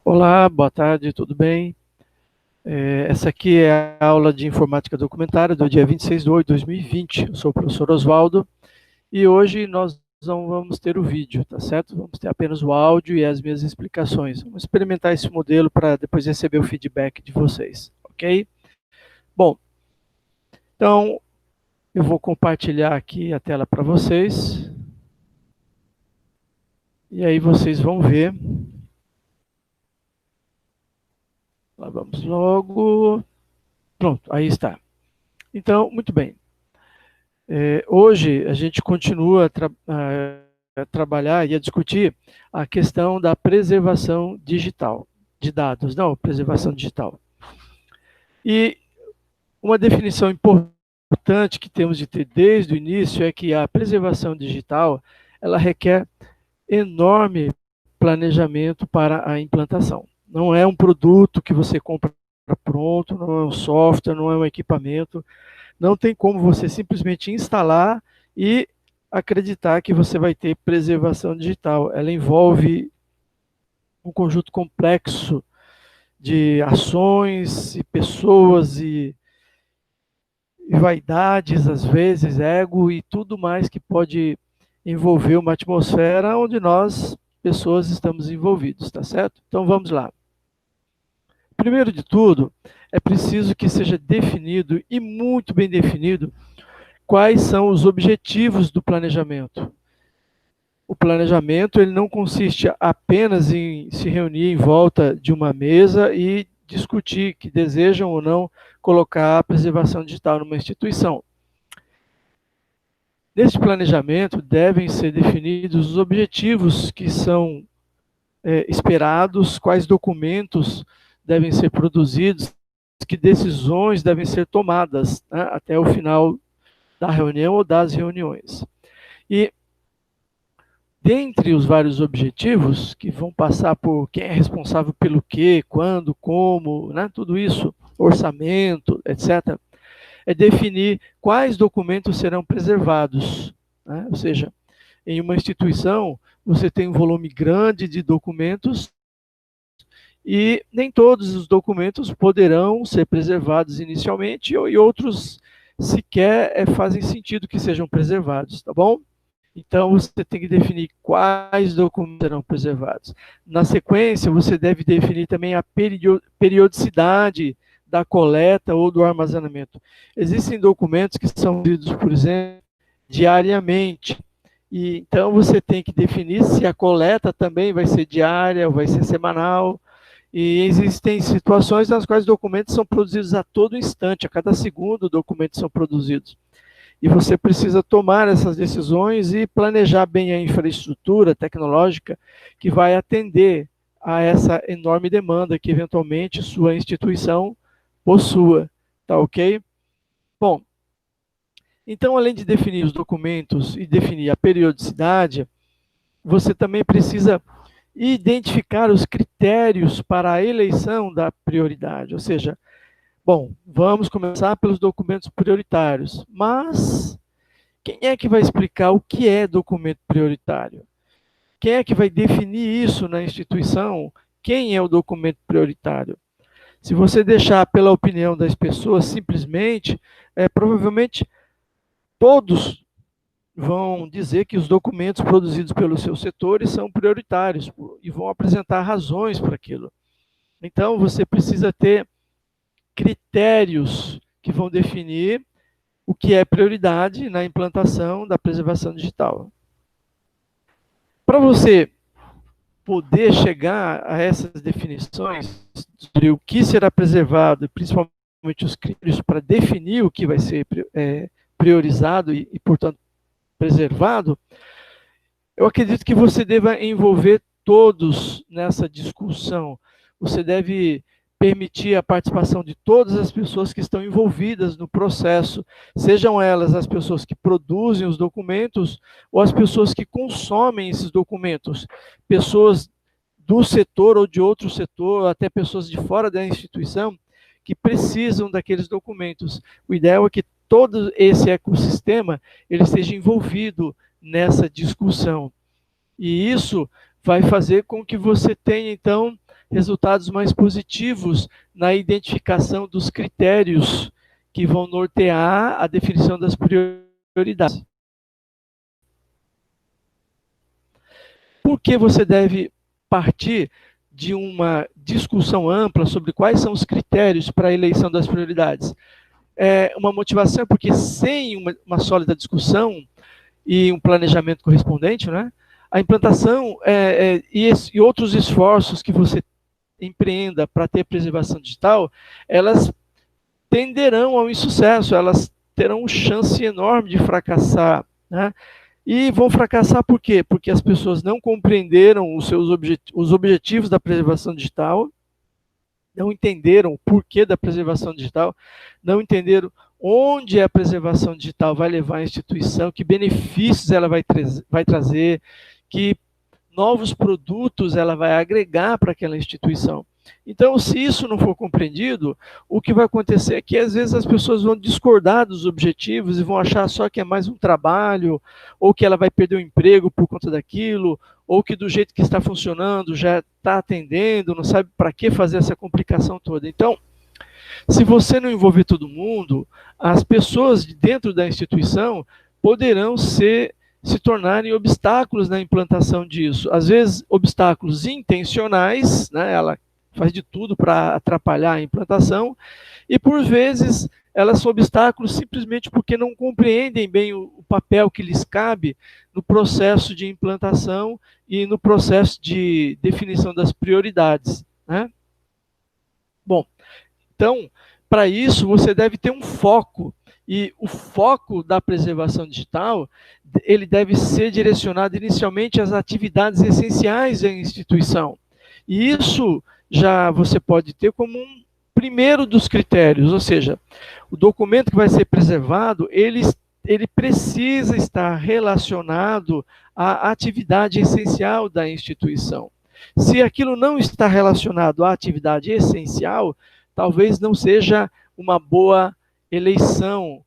Olá, boa tarde, tudo bem? Essa aqui é a aula de informática documentária do dia 26/8/2020. Eu sou o professor Oswaldo e hoje nós não vamos ter o vídeo, tá certo? Vamos ter apenas o áudio e as minhas explicações. Vamos experimentar esse modelo para depois receber o feedback de vocês, ok? Bom, então eu vou compartilhar aqui a tela para vocês e aí vocês vão ver. Lá vamos logo. Pronto, aí está. Então, muito bem. Hoje a gente continua a trabalhar e a discutir a questão da preservação digital, de dados, não, preservação digital. E uma definição importante que temos de ter desde o início é que a preservação digital, ela requer enorme planejamento para a implantação. Não é um produto que você compra pronto, não é um software, não é um equipamento. Não tem como você simplesmente instalar e acreditar que você vai ter preservação digital. Ela envolve um conjunto complexo de ações e pessoas e vaidades, às vezes, ego e tudo mais que pode envolver uma atmosfera onde nós, pessoas, estamos envolvidos, tá certo? Então vamos lá. Primeiro de tudo, é preciso que seja definido e muito bem definido quais são os objetivos do planejamento. O planejamento ele não consiste apenas em se reunir em volta de uma mesa e discutir que desejam ou não colocar a preservação digital numa instituição. Nesse planejamento devem ser definidos os objetivos que são esperados, quais documentos devem ser produzidos, que decisões devem ser tomadas, né, até o final da reunião ou das reuniões. E dentre os vários objetivos, que vão passar por quem é responsável pelo quê, quando, como, né, tudo isso, orçamento, etc., é definir quais documentos serão preservados. Né? Ou seja, em uma instituição, você tem um volume grande de documentos e nem todos os documentos poderão ser preservados inicialmente e outros sequer fazem sentido que sejam preservados, tá bom? Então, você tem que definir quais documentos serão preservados. Na sequência, você deve definir também a periodicidade da coleta ou do armazenamento. Existem documentos que são lidos, por exemplo, diariamente. E, então, você tem que definir se a coleta também vai ser diária ou vai ser semanal. E existem situações nas quais documentos são produzidos a todo instante, a cada segundo documentos são produzidos. E você precisa tomar essas decisões e planejar bem a infraestrutura tecnológica que vai atender a essa enorme demanda que eventualmente sua instituição possua, tá ok? Bom, então além de definir os documentos e definir a periodicidade, você também precisa identificar os critérios para a eleição da prioridade, ou seja, bom, vamos começar pelos documentos prioritários, mas quem é que vai explicar o que é documento prioritário? Quem é que vai definir isso na instituição? Quem é o documento prioritário? Se você deixar pela opinião das pessoas, simplesmente, provavelmente todos vão dizer que os documentos produzidos pelos seus setores são prioritários e vão apresentar razões para aquilo. Então, você precisa ter critérios que vão definir o que é prioridade na implantação da preservação digital. Para você poder chegar a essas definições sobre o que será preservado, principalmente os critérios para definir o que vai ser priorizado e, portanto, preservado, eu acredito que você deva envolver todos nessa discussão. Você deve permitir a participação de todas as pessoas que estão envolvidas no processo, sejam elas as pessoas que produzem os documentos ou as pessoas que consomem esses documentos, pessoas do setor ou de outro setor, até pessoas de fora da instituição que precisam daqueles documentos. O ideal é que todo esse ecossistema ele esteja envolvido nessa discussão. E isso vai fazer com que você tenha, então, resultados mais positivos na identificação dos critérios que vão nortear a definição das prioridades. Por que você deve partir de uma discussão ampla sobre quais são os critérios para a eleição das prioridades? Uma motivação, porque sem uma sólida discussão e um planejamento correspondente, né, a implantação e outros esforços que você empreenda para ter preservação digital, elas tenderão ao insucesso, elas terão chance enorme de fracassar, né? E vão fracassar por quê? Porque as pessoas não compreenderam os objetivos da preservação digital, não entenderam o porquê da preservação digital, não entenderam onde a preservação digital vai levar a instituição, que benefícios ela vai trazer, que novos produtos ela vai agregar para aquela instituição. Então, se isso não for compreendido, o que vai acontecer é que, às vezes, as pessoas vão discordar dos objetivos e vão achar só que é mais um trabalho, ou que ela vai perder o emprego por conta daquilo, ou que do jeito que está funcionando já está atendendo, não sabe para que fazer essa complicação toda. Então, se você não envolver todo mundo, as pessoas dentro da instituição poderão se tornarem obstáculos na implantação disso. Às vezes, obstáculos intencionais, né? Ela faz de tudo para atrapalhar a implantação, e por vezes elas são obstáculos simplesmente porque não compreendem bem o papel que lhes cabe no processo de implantação e no processo de definição das prioridades, né? Bom, então, para isso, você deve ter um foco. E o foco da preservação digital, ele deve ser direcionado inicialmente às atividades essenciais da instituição. E isso já você pode ter como um primeiro dos critérios, ou seja, o documento que vai ser preservado, ele precisa estar relacionado à atividade essencial da instituição. Se aquilo não está relacionado à atividade essencial, talvez não seja uma boa eleição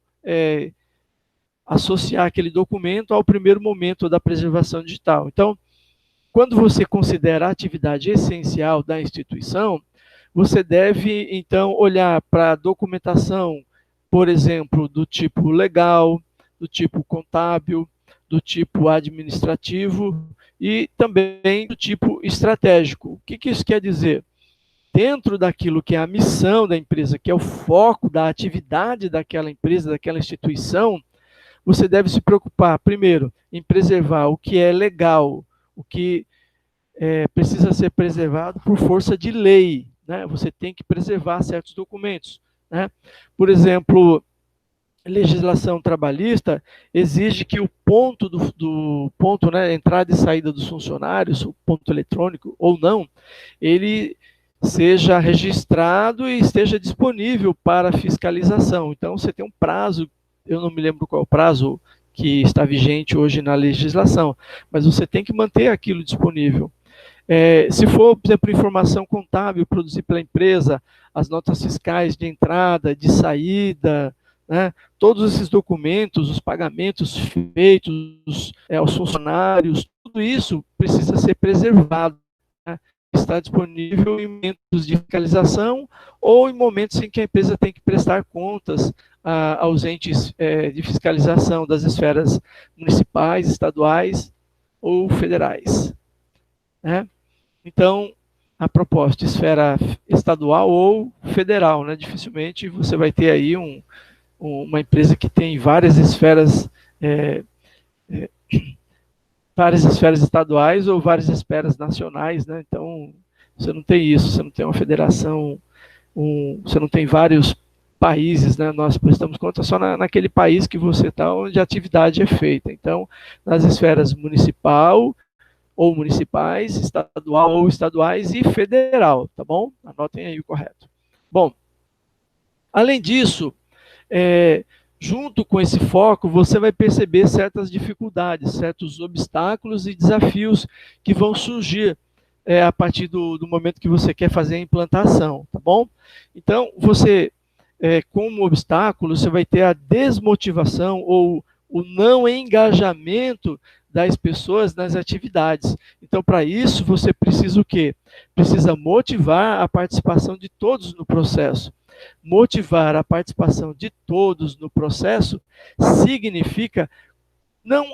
associar aquele documento ao primeiro momento da preservação digital. Então, quando você considera a atividade essencial da instituição, você deve, então, olhar para a documentação, por exemplo, do tipo legal, do tipo contábil, do tipo administrativo e também do tipo estratégico. O que isso quer dizer? Dentro daquilo que é a missão da empresa, que é o foco da atividade daquela empresa, daquela instituição, você deve se preocupar, primeiro, em preservar o que é legal, o que precisa ser preservado por força de lei, né? Você tem que preservar certos documentos, né? Por exemplo, legislação trabalhista exige que o ponto ponto, né, entrada e saída dos funcionários, o ponto eletrônico ou não, ele seja registrado e esteja disponível para fiscalização. Então, você tem um prazo, eu não me lembro qual é o prazo que está vigente hoje na legislação, mas você tem que manter aquilo disponível. Se for, por exemplo, informação contábil produzida pela empresa, as notas fiscais de entrada, de saída, né, todos esses documentos, os pagamentos feitos aos funcionários, tudo isso precisa ser preservado, né? Está disponível em momentos de fiscalização ou em momentos em que a empresa tem que prestar contas aos entes de fiscalização das esferas municipais, estaduais ou federais, né? Então, a proposta esfera estadual ou federal, né? Dificilmente você vai ter aí uma empresa que tem várias esferas estaduais ou várias esferas nacionais, né? Então, você não tem isso, você não tem uma federação, você não tem vários países, né? Nós prestamos conta só naquele país que você está, onde a atividade é feita. Então, nas esferas municipal ou municipais, estadual ou estaduais e federal, tá bom? Anotem aí o correto. Bom, além disso, junto com esse foco, você vai perceber certas dificuldades, certos obstáculos e desafios que vão surgir a partir do momento que você quer fazer a implantação, tá bom? Então, você, como obstáculo, você vai ter a desmotivação ou o não engajamento das pessoas nas atividades. Então, para isso, você precisa o quê? Precisa motivar a participação de todos no processo. Motivar a participação de todos no processo significa não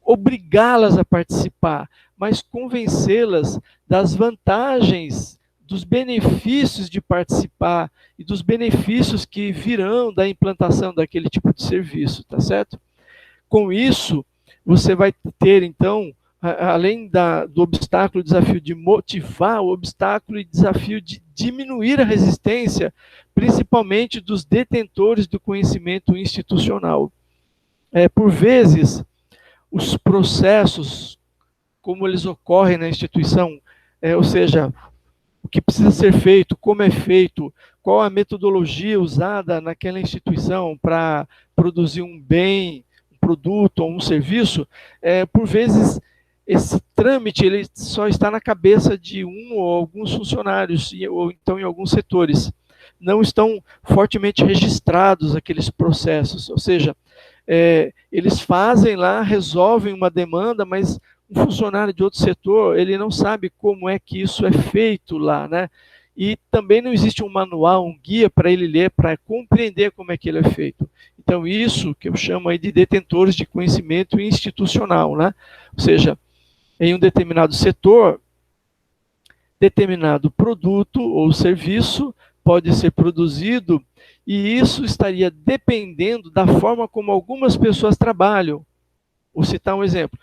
obrigá-las a participar, mas convencê-las das vantagens, dos benefícios de participar e dos benefícios que virão da implantação daquele tipo de serviço, tá certo? Com isso, você vai ter, então, além do obstáculo, o desafio de motivar o obstáculo e desafio de diminuir a resistência, principalmente dos detentores do conhecimento institucional. Por vezes, os processos, como eles ocorrem na instituição, ou seja, o que precisa ser feito, como é feito, qual a metodologia usada naquela instituição para produzir um bem, um produto ou um serviço, por vezes esse trâmite ele só está na cabeça de um ou alguns funcionários, ou então em alguns setores. Não estão fortemente registrados aqueles processos, ou seja, eles fazem lá, resolvem uma demanda, mas um funcionário de outro setor, ele não sabe como é que isso é feito lá, né? E também não existe um manual, um guia para ele ler, para compreender como é que ele é feito. Então, isso que eu chamo aí de detentores de conhecimento institucional, né? Ou seja, em um determinado setor, determinado produto ou serviço pode ser produzido e isso estaria dependendo da forma como algumas pessoas trabalham. Vou citar um exemplo.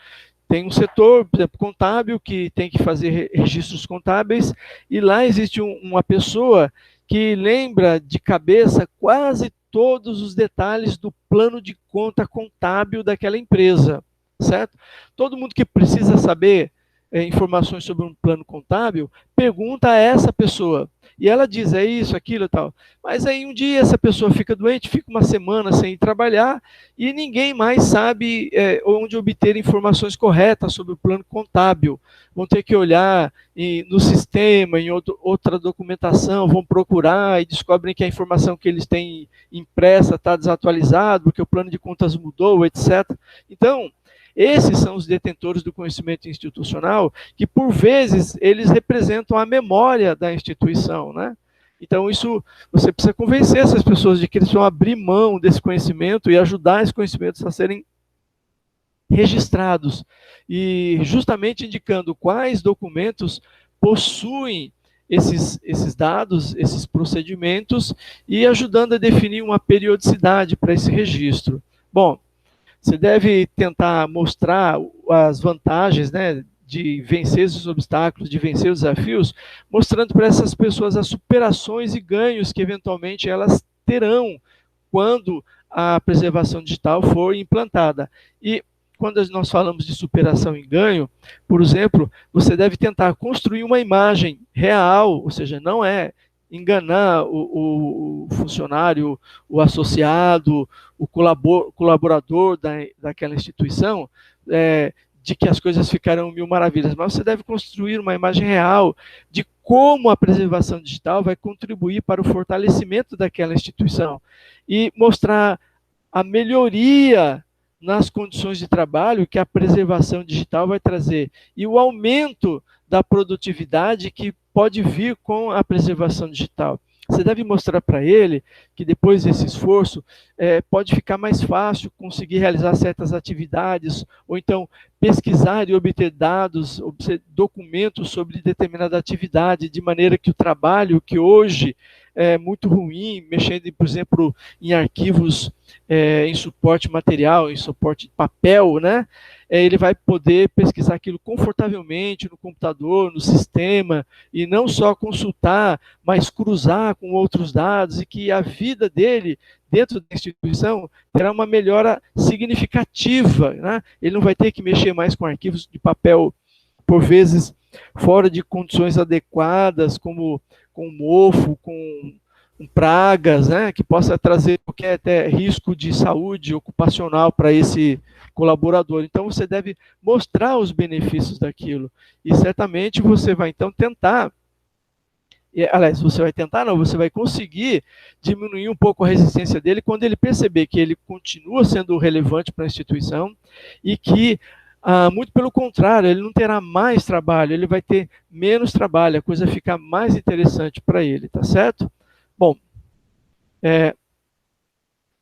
Tem um setor, por exemplo, contábil, que tem que fazer registros contábeis, e lá existe uma pessoa que lembra de cabeça quase todos os detalhes do plano de conta contábil daquela empresa, certo? Todo mundo que precisa saber informações sobre um plano contábil, pergunta a essa pessoa. E ela diz, é isso, aquilo e tal. Mas aí um dia essa pessoa fica doente, fica uma semana sem ir trabalhar, e ninguém mais sabe onde obter informações corretas sobre o plano contábil. Vão ter que olhar no sistema, em outra documentação, vão procurar e descobrem que a informação que eles têm impressa está desatualizada, porque o plano de contas mudou, etc. Então, esses são os detentores do conhecimento institucional, que por vezes eles representam a memória da instituição, né? Então isso, você precisa convencer essas pessoas de que eles vão abrir mão desse conhecimento e ajudar esses conhecimentos a serem registrados, e justamente indicando quais documentos possuem esses dados, esses procedimentos, e ajudando a definir uma periodicidade para esse registro. Bom, você deve tentar mostrar as vantagens, né, de vencer os obstáculos, de vencer os desafios, mostrando para essas pessoas as superações e ganhos que eventualmente elas terão quando a preservação digital for implantada. E quando nós falamos de superação e ganho, por exemplo, você deve tentar construir uma imagem real, ou seja, não é enganar o funcionário, o associado, o colaborador daquela instituição, de que as coisas ficarão mil maravilhas, mas você deve construir uma imagem real de como a preservação digital vai contribuir para o fortalecimento daquela instituição e mostrar a melhoria nas condições de trabalho que a preservação digital vai trazer e o aumento da produtividade que pode vir com a preservação digital. Você deve mostrar para ele que depois desse esforço pode ficar mais fácil conseguir realizar certas atividades, ou então pesquisar e obter dados, obter documentos sobre determinada atividade, de maneira que o trabalho que hoje é muito ruim, mexendo, por exemplo, em arquivos, em suporte material, em suporte de papel, né? Ele vai poder pesquisar aquilo confortavelmente no computador, no sistema, e não só consultar, mas cruzar com outros dados, e que a vida dele dentro da instituição terá uma melhora significativa, né? Ele não vai ter que mexer mais com arquivos de papel, por vezes, fora de condições adequadas, como com mofo, com pragas, né, que possa trazer qualquer até risco de saúde ocupacional para esse colaborador. Então, você deve mostrar os benefícios daquilo. E certamente você vai, então, tentar, aliás, você vai tentar, não, você vai conseguir diminuir um pouco a resistência dele quando ele perceber que ele continua sendo relevante para a instituição e que Muito pelo contrário, ele não terá mais trabalho, ele vai ter menos trabalho, a coisa fica mais interessante para ele, tá certo? Bom,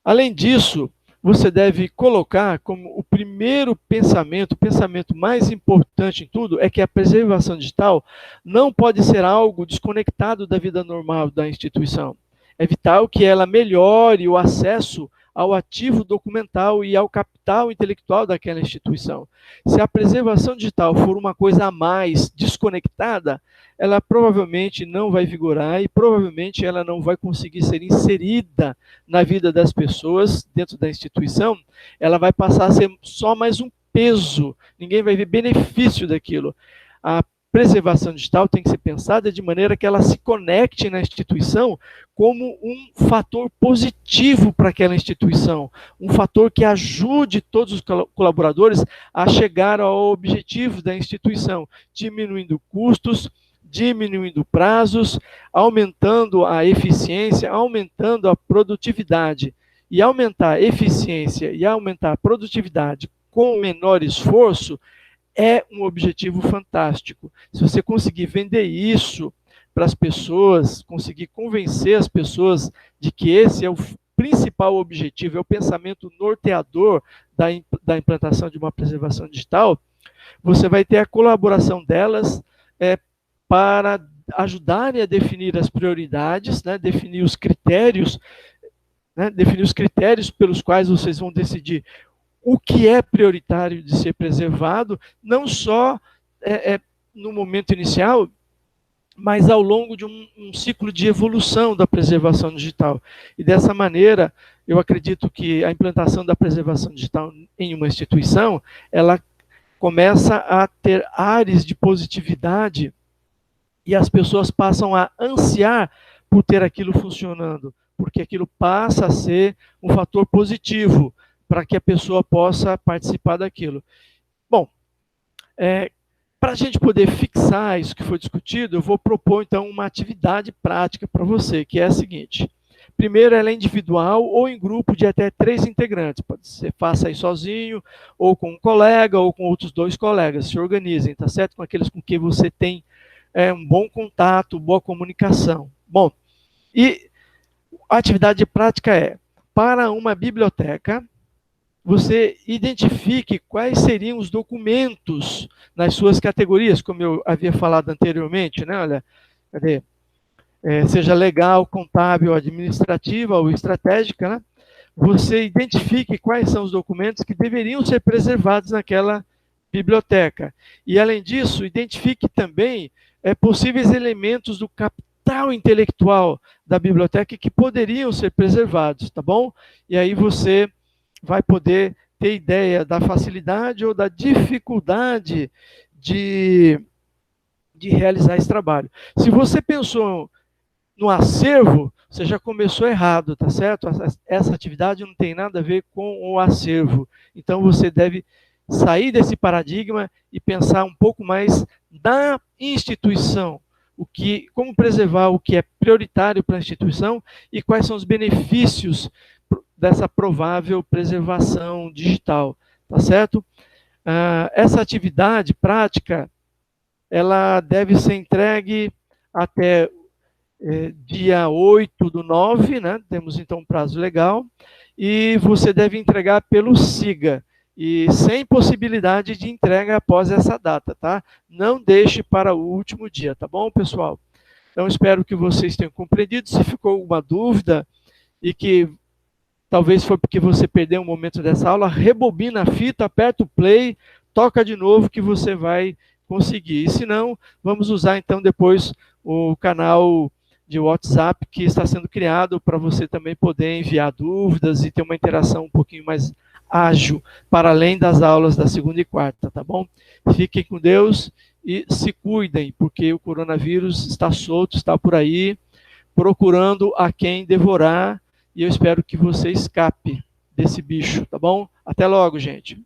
além disso, você deve colocar como o primeiro pensamento, o pensamento mais importante em tudo, é que a preservação digital não pode ser algo desconectado da vida normal da instituição. É vital que ela melhore o acesso ao ativo documental e ao capital intelectual daquela instituição. Se a preservação digital for uma coisa a mais desconectada, ela provavelmente não vai vigorar e provavelmente ela não vai conseguir ser inserida na vida das pessoas dentro da instituição, ela vai passar a ser só mais um peso, ninguém vai ver benefício daquilo. A preservação digital tem que ser pensada de maneira que ela se conecte na instituição como um fator positivo para aquela instituição, um fator que ajude todos os colaboradores a chegar ao objetivo da instituição, diminuindo custos, diminuindo prazos, aumentando a eficiência, aumentando a produtividade. E aumentar a eficiência e aumentar a produtividade com menor esforço é um objetivo fantástico. Se você conseguir vender isso para as pessoas, conseguir convencer as pessoas de que esse é o principal objetivo, é o pensamento norteador da implantação de uma preservação digital, você vai ter a colaboração delas para ajudarem a definir as prioridades, né, definir os critérios pelos quais vocês vão decidir o que é prioritário de ser preservado, não só no momento inicial, mas ao longo de um ciclo de evolução da preservação digital. E dessa maneira, eu acredito que a implantação da preservação digital em uma instituição, ela começa a ter ares de positividade e as pessoas passam a ansiar por ter aquilo funcionando, porque aquilo passa a ser um fator positivo para que a pessoa possa participar daquilo. Bom, para a gente poder fixar isso que foi discutido, eu vou propor, então, uma atividade prática para você, que é a seguinte. Primeiro, ela é individual ou em grupo de até 3 integrantes. Pode ser, faça aí sozinho, ou com um colega, ou com outros 2 colegas. Se organizem, tá certo? Com aqueles com quem você tem um bom contato, boa comunicação. Bom, e a atividade prática é, para uma biblioteca, você identifique quais seriam os documentos nas suas categorias, como eu havia falado anteriormente, né? Olha, cadê? Seja legal, contábil, administrativa ou estratégica, né? Você identifique quais são os documentos que deveriam ser preservados naquela biblioteca. E, além disso, identifique também possíveis elementos do capital intelectual da biblioteca que poderiam ser preservados, tá bom? E aí você vai poder ter ideia da facilidade ou da dificuldade de realizar esse trabalho. Se você pensou no acervo, você já começou errado, tá certo? Essa atividade não tem nada a ver com o acervo. Então você deve sair desse paradigma e pensar um pouco mais na instituição, como preservar o que é prioritário para a instituição e quais são os benefícios dessa provável preservação digital, tá certo? Essa atividade prática, ela deve ser entregue até dia 8/9, né? Temos então um prazo legal, e você deve entregar pelo SIGA, e sem possibilidade de entrega após essa data, tá? Não deixe para o último dia, tá bom, pessoal? Então, espero que vocês tenham compreendido. Se ficou alguma dúvida, e que talvez foi porque você perdeu um momento dessa aula, rebobina a fita, aperta o play, toca de novo que você vai conseguir. E se não, vamos usar então depois o canal de WhatsApp que está sendo criado para você também poder enviar dúvidas e ter uma interação um pouquinho mais ágil, para além das aulas da segunda e quarta, tá bom? Fiquem com Deus e se cuidem, porque o coronavírus está solto, está por aí, procurando a quem devorar, e eu espero que você escape desse bicho, tá bom? Até logo, gente.